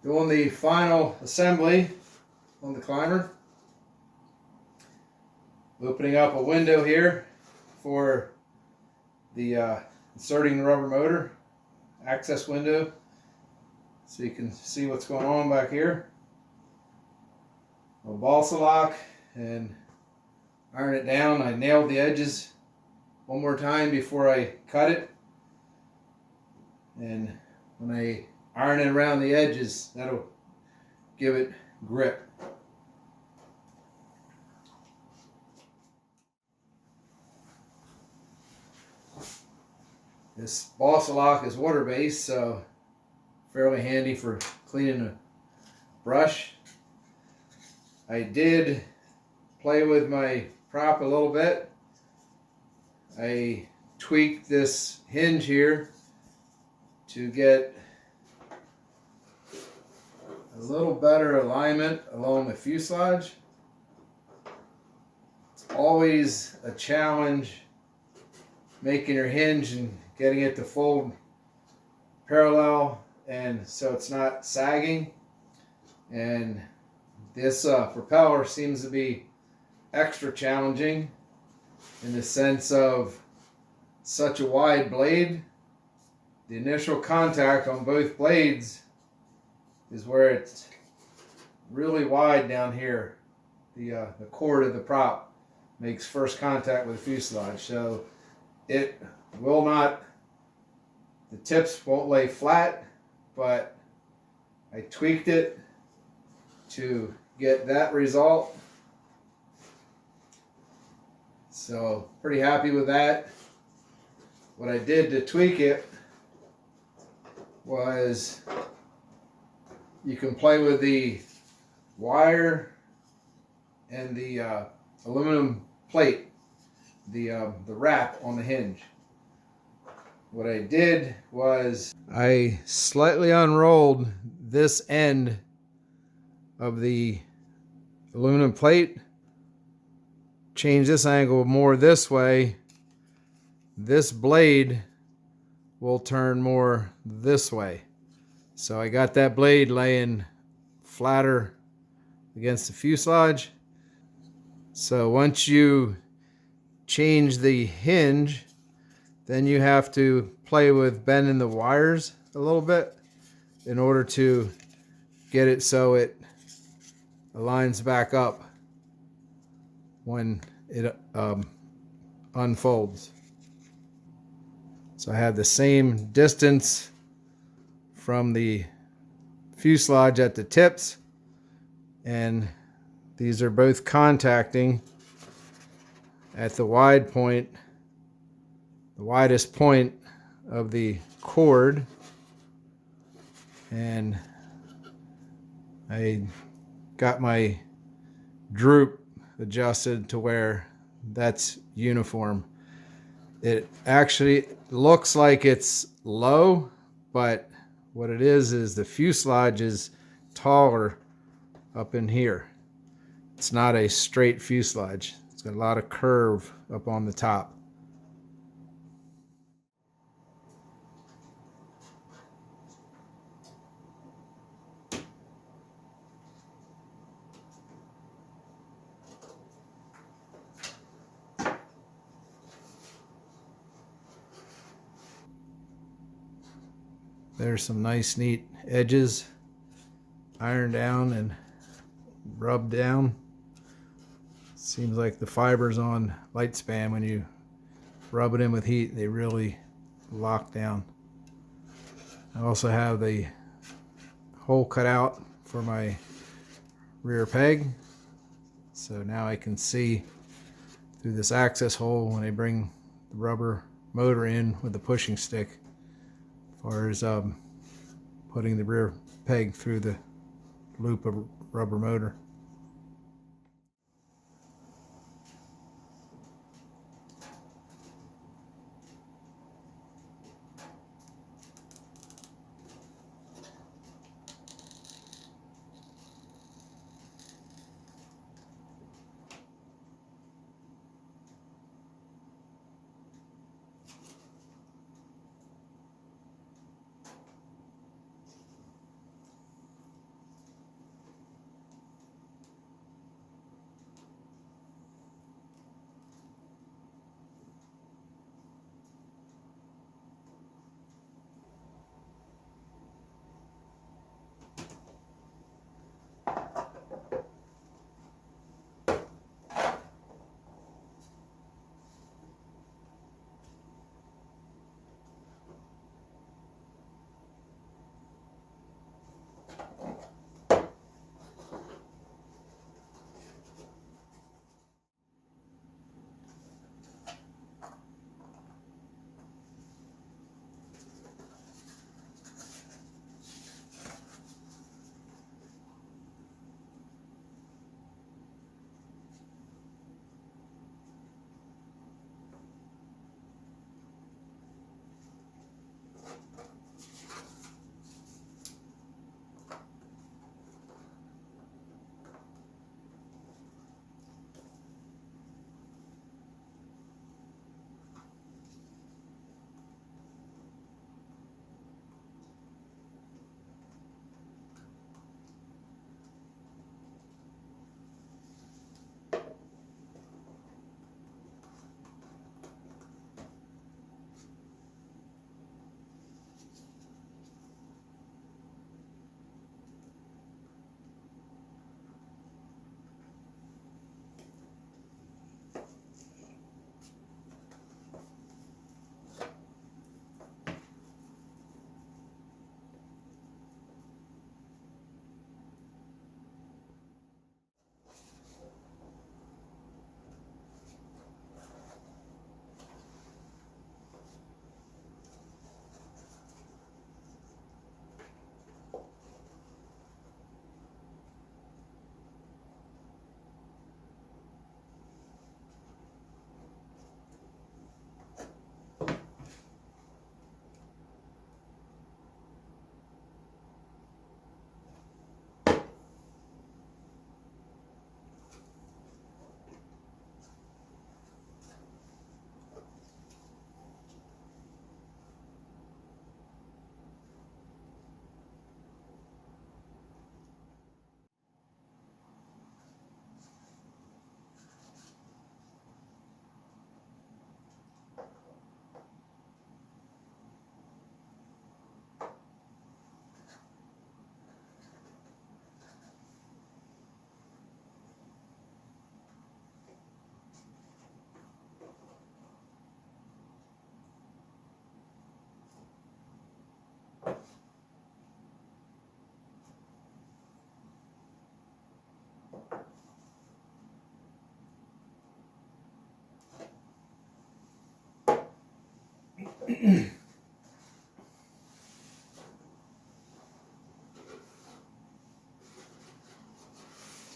Doing the final assembly on the climber. Opening up a window here for the inserting the rubber motor access window, so you can see what's going on back here. A balsa lock and iron it down. I nailed the edges one more time before I cut it, and when I iron it around the edges, that'll give it grip. This balsa lock is water based, so fairly handy for cleaning a brush. I did play with my prop a little bit. I tweaked this hinge here to get a little better alignment along the fuselage. It's always a challenge making your hinge and getting it to fold parallel, and so it's not sagging. And this propeller seems to be extra challenging in the sense of such a wide blade. The initial contact on both blades is where it's really wide down here. The cord of the prop makes first contact with the fuselage, so it will not, the tips won't lay flat, but I tweaked it to get that result. So pretty happy with that. What I did to tweak it was, you can play with the wire and the aluminum plate, the wrap on the hinge. What I did was I slightly unrolled this end of the aluminum plate, change this angle more this way. This blade will turn more this way. So I got that blade laying flatter against the fuselage. So once you change the hinge, then you have to play with bending the wires a little bit in order to get it so it aligns back up when it unfolds. So I have the same distance from the fuselage at the tips, and these are both contacting at the wide point, the widest point of the cord. And I got my droop adjusted to where that's uniform. It actually looks like it's low, but what it is the fuselage is taller up in here. It's not a straight fuselage. It's got a lot of curve up on the top. There's some nice neat edges ironed down and rubbed down. Seems like the fibers on light span, when you rub it in with heat, they really lock down. I also have the hole cut out for my rear peg, so now I can see through this access hole when I bring the rubber motor in with the pushing stick, as far as putting the rear peg through the loop of rubber motor.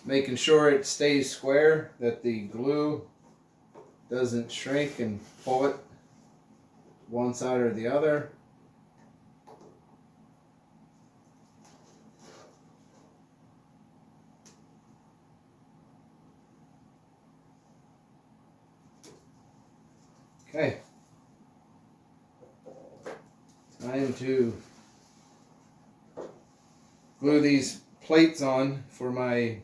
Making sure it stays square, that the glue doesn't shrink and pull it one side or the other. Okay, time to glue these plates on for my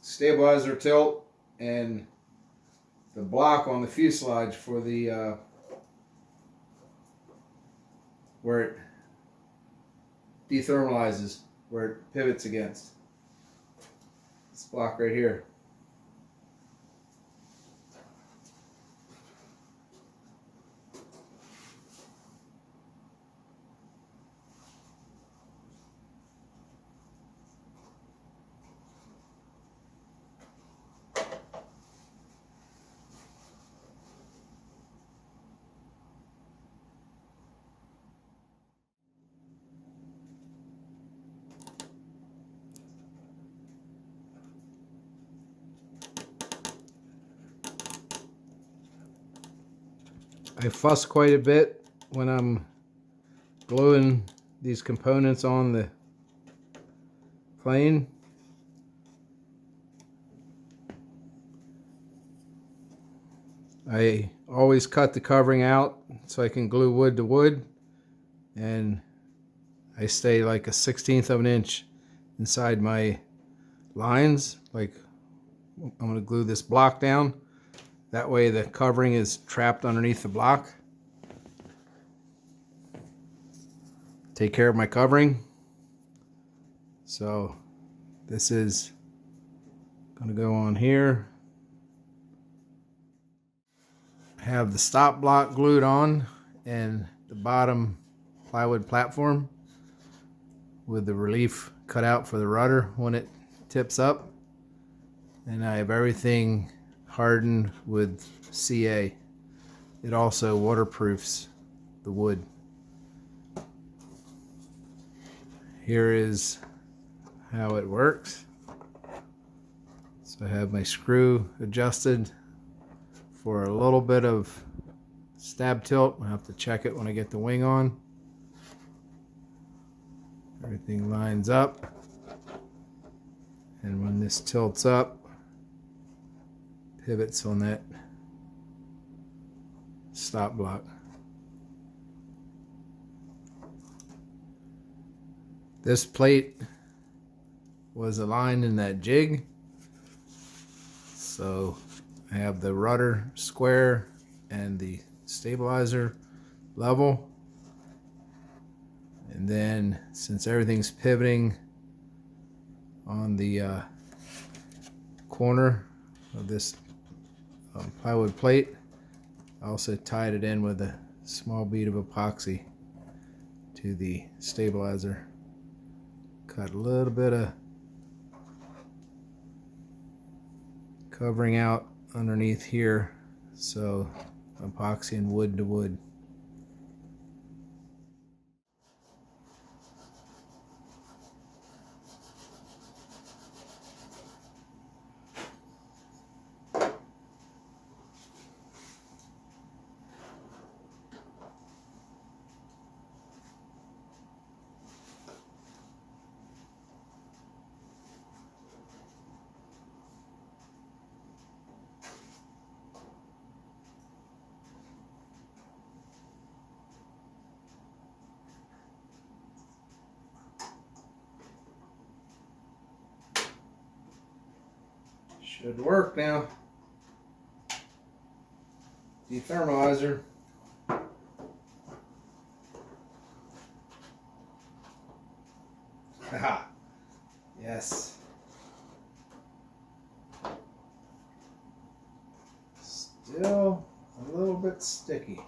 stabilizer tilt and the block on the fuselage for the where it dethermalizes, where it pivots against. This block right here. I fuss quite a bit when I'm gluing these components on the plane. I always cut the covering out so I can glue wood to wood, and I stay like a 1/16 of an inch inside my lines. Like, I'm going to glue this block down. That way the covering is trapped underneath the block. Take care of my covering. So this is going to go on here. Have the stop block glued on and the bottom plywood platform with the relief cut out for the rudder when it tips up. And I have everything hardened with CA. It also waterproofs the wood. Here is how it works. So I have my screw adjusted for a little bit of stab tilt. I'll have to check it when I get the wing on. Everything lines up. And when this tilts up, pivots on that stop block. This plate was aligned in that jig, so I have the rudder square and the stabilizer level. And then, since everything's pivoting on the corner of this plywood plate, I also tied it in with a small bead of epoxy to the stabilizer. Cut a little bit of covering out underneath here, so epoxy and wood to wood. Should work now. Dethermalizer. Haha. Yes. Still a little bit sticky.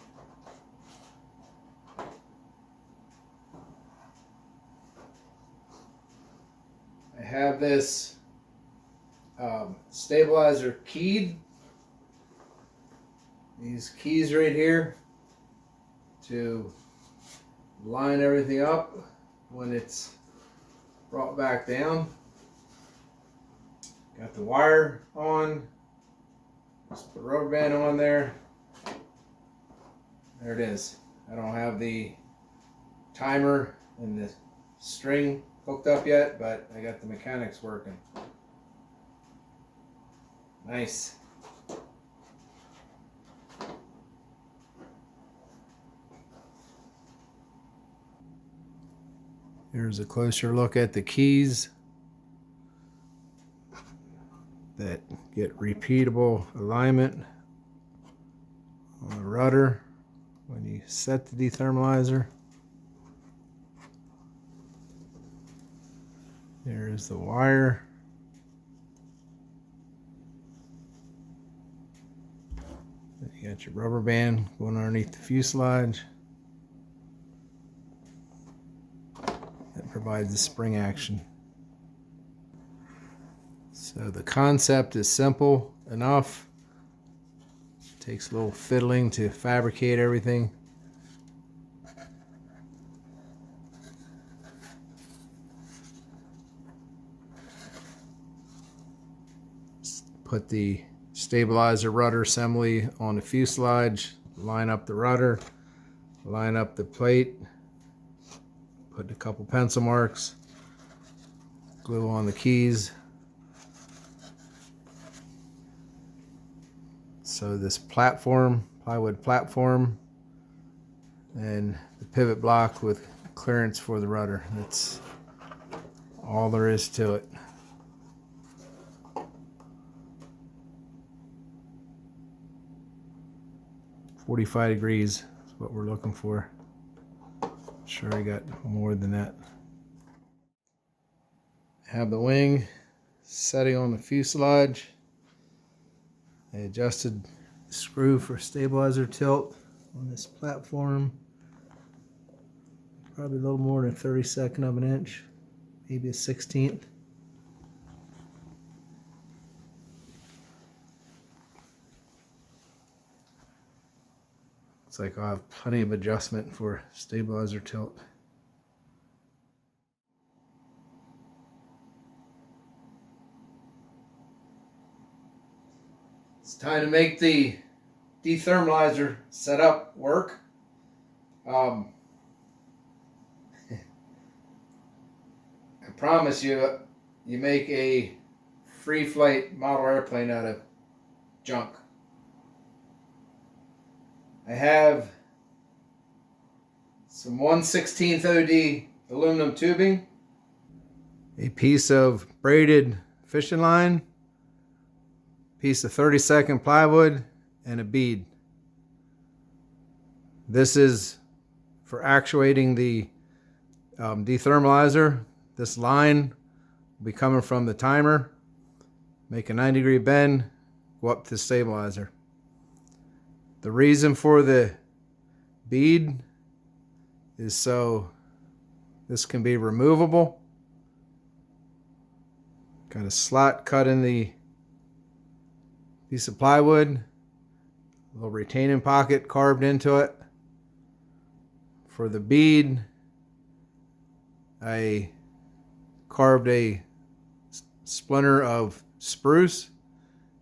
I have this stabilizer keyed. These keys right here to line everything up when it's brought back down. Got the wire on. Just put the rubber band on there. There it is. I don't have the timer and the string hooked up yet, but I got the mechanics working. Nice. Here's a closer look at the keys that get repeatable alignment on the rudder when you set the dethermalizer. There's the wire. Then you got your rubber band going underneath the fuselage. That provides the spring action. So the concept is simple enough. Takes a little fiddling to fabricate everything. Put the stabilizer rudder assembly on the fuselage, line up the rudder, line up the plate, put a couple pencil marks, glue on the keys. So this platform, plywood platform, and the pivot block with clearance for the rudder. That's all there is to it. .45 degrees is what we're looking for. Sure, I got more than that. Have the wing setting on the fuselage. I adjusted the screw for stabilizer tilt on this platform. Probably a little more than 1/32 of an inch, maybe a 1/16. Looks like I'll have plenty of adjustment for stabilizer tilt. It's time to make the dethermalizer setup work. I promise you, you make a free flight model airplane out of junk. I have some 1/16 OD aluminum tubing, a piece of braided fishing line, piece of 32nd plywood, and a bead. This is for actuating the dethermalizer. This line will be coming from the timer, make a 90-degree bend, go up to the stabilizer. The reason for the bead is so this can be removable. Got a slot cut in the piece of plywood, a little retaining pocket carved into it. For the bead, I carved a splinter of spruce,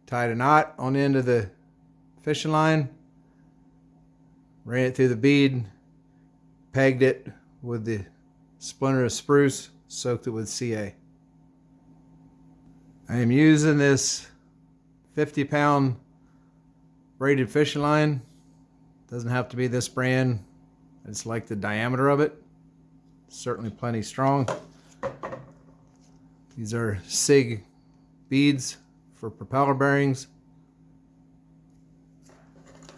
tied a knot on the end of the fishing line, ran it through the bead, pegged it with the splinter of spruce, soaked it with CA. I am using this 50-pound braided fishing line. Doesn't have to be this brand. I just like the diameter of it. Certainly plenty strong. These are SIG beads for propeller bearings.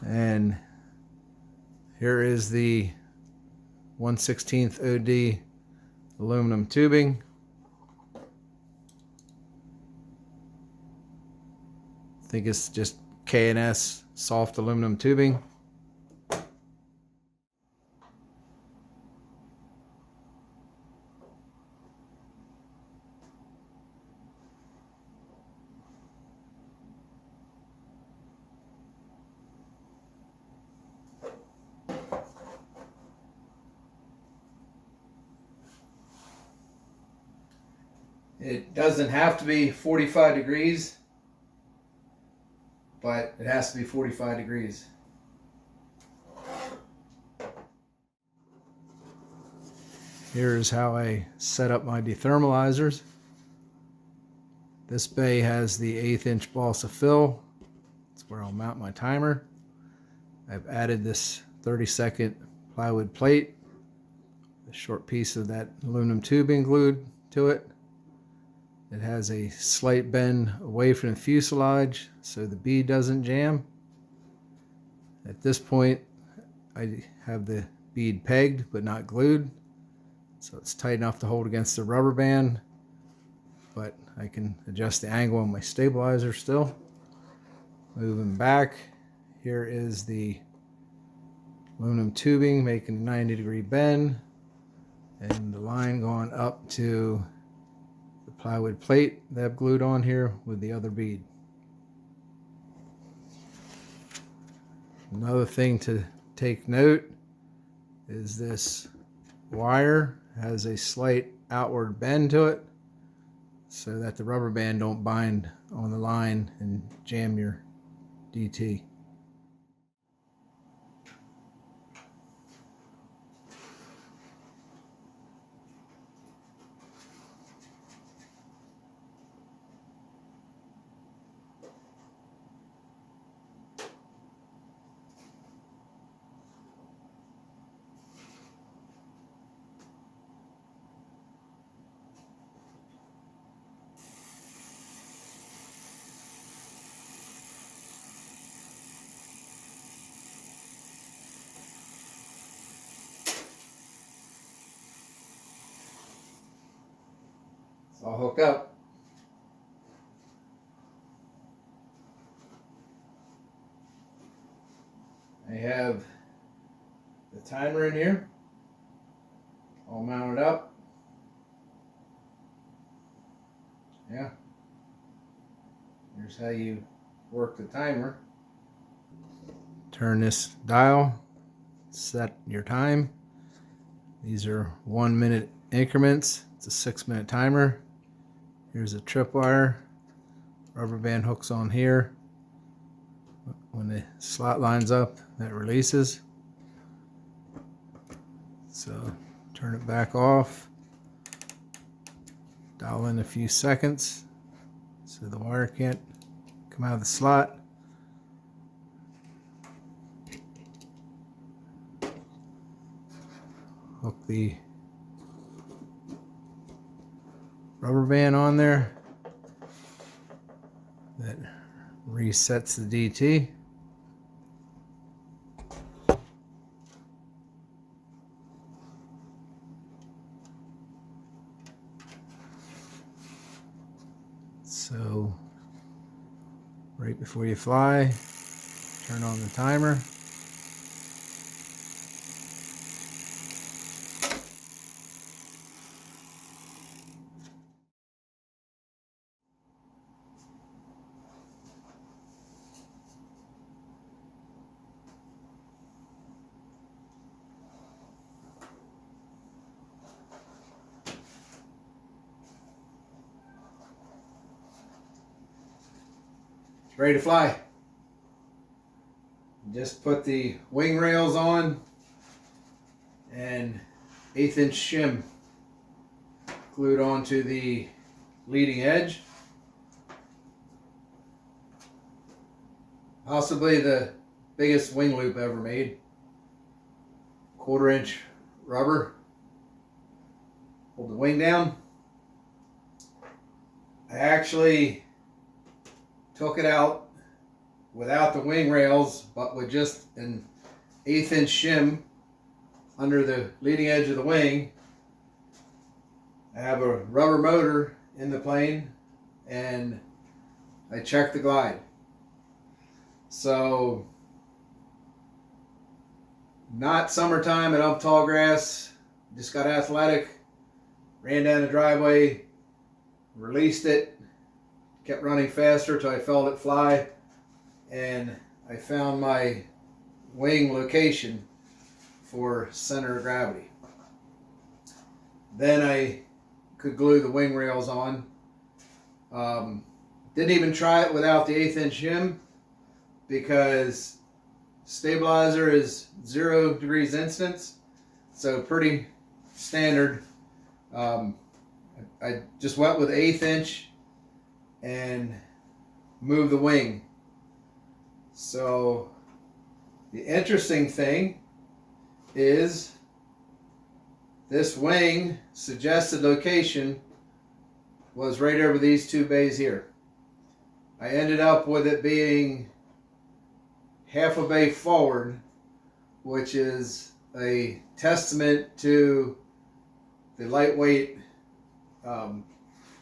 And here is the 1/16 OD aluminum tubing. I think it's just K&S soft aluminum tubing. It doesn't have to be 45 degrees, but it has to be 45 degrees. Here's how I set up my dethermalizers. This bay has the 1/8 inch balsa fill. That's where I'll mount my timer. I've added this 30-second plywood plate, a short piece of that aluminum tubing glued to it. It has a slight bend away from the fuselage so the bead doesn't jam. At this point, I have the bead pegged but not glued, so it's tight enough to hold against the rubber band, but I can adjust the angle on my stabilizer still. Moving back, here is the aluminum tubing making a 90-degree bend, and the line going up to the plywood plate that I've glued on here with the other bead. Another thing to take note is this wire has a slight outward bend to it so that the rubber band don't bind on the line and jam your DT. I'll hook up. I have the timer in here, all mounted up. Yeah, here's how you work the timer. Turn this dial, set your time. These are 1 minute increments. It's a 6-minute timer. Here's a tripwire. Rubber band hooks on here. When the slot lines up, that releases. So turn it back off. Dial in a few seconds so the wire can't come out of the slot. Hook the rubber band on there. That resets the DT. So right before you fly, turn on the timer. It's ready to fly. Just put the wing rails on and 1/8 inch shim glued onto the leading edge. Possibly the biggest wing loop ever made. 1/4 inch rubber. Hold the wing down. I actually took it out without the wing rails, but with just an 1/8 inch shim under the leading edge of the wing. I have a rubber motor in the plane, and I checked the glide. So, not summertime and up tall grass, just got athletic, ran down the driveway, released it, kept running faster till I felt it fly, and I found my wing location for center of gravity. Then I could glue the wing rails on. Didn't even try it without the 1/8 inch shim because stabilizer is 0 degrees instance, so pretty standard. I just went with 1/8 inch and moved the wing. So the interesting thing is this wing suggested location was right over these 2 bays here. I ended up with it being half a bay forward, which is a testament to the lightweight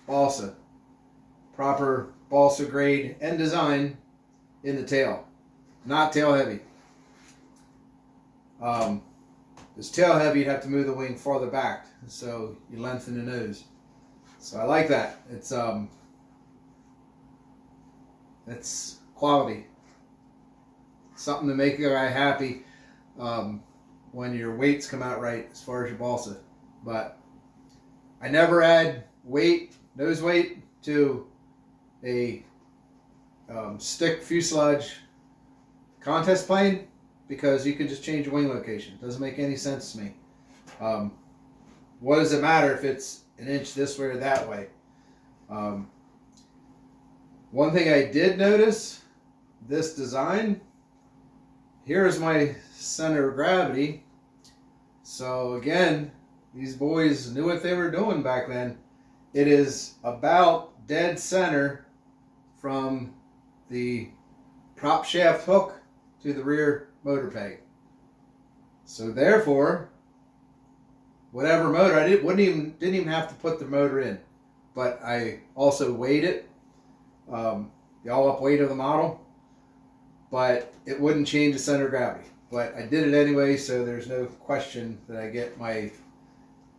balsa. Proper balsa grade and design in the tail. Not tail heavy. This tail heavy, you'd have to move the wing farther back, so you lengthen the nose. So I like that. It's quality. Something to make a guy happy when your weights come out right as far as your balsa. But I never add weight, nose weight, to a stick fuselage contest plane because you can just change your wing location. It doesn't make any sense to me. What does it matter if it's an inch this way or that way? One thing I did notice, this design, here's my center of gravity. So again, these boys knew what they were doing back then. It is about dead center from the prop shaft hook to the rear motor peg. So therefore, whatever motor, I didn't even have to put the motor in, but I also weighed it, the all-up weight of the model, but it wouldn't change the center of gravity. But I did it anyway, so there's no question that I get my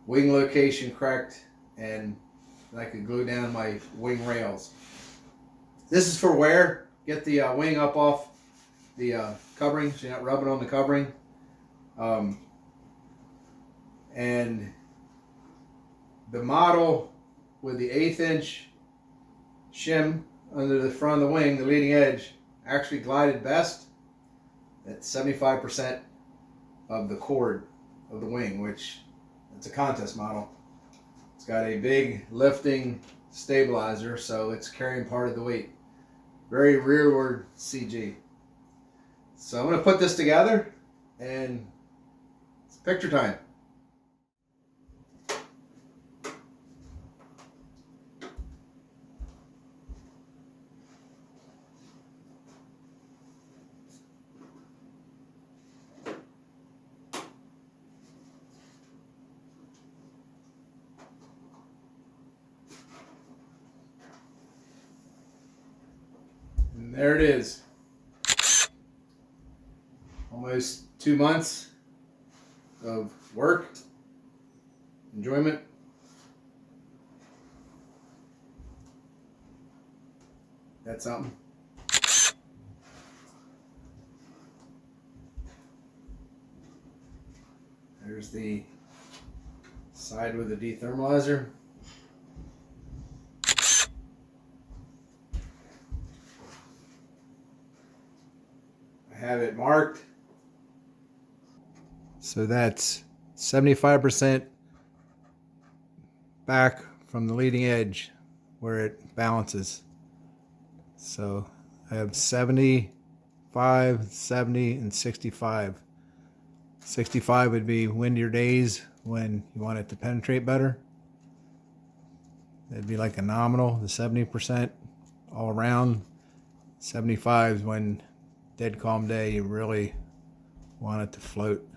wing location correct and I could glue down my wing rails. This is for wear. Get the wing up off the covering so you're not rubbing on the covering. And the model with the 1/8 inch shim under the front of the wing, the leading edge, actually glided best at 75% of the chord of the wing, which it's a contest model. It's got a big lifting stabilizer, so it's carrying part of the weight. Very rearward CG. So I'm going to put this together and it's picture time. And there it is. Almost 2 months of work, enjoyment. That's something. There's the side with the dethermalizer. I have it marked. So that's 75% back from the leading edge where it balances. So I have 75, 70, and 65. 65 would be windier days when you want it to penetrate better. It'd be like a nominal, the 70% all around. 75 is when dead calm day you really want it to float.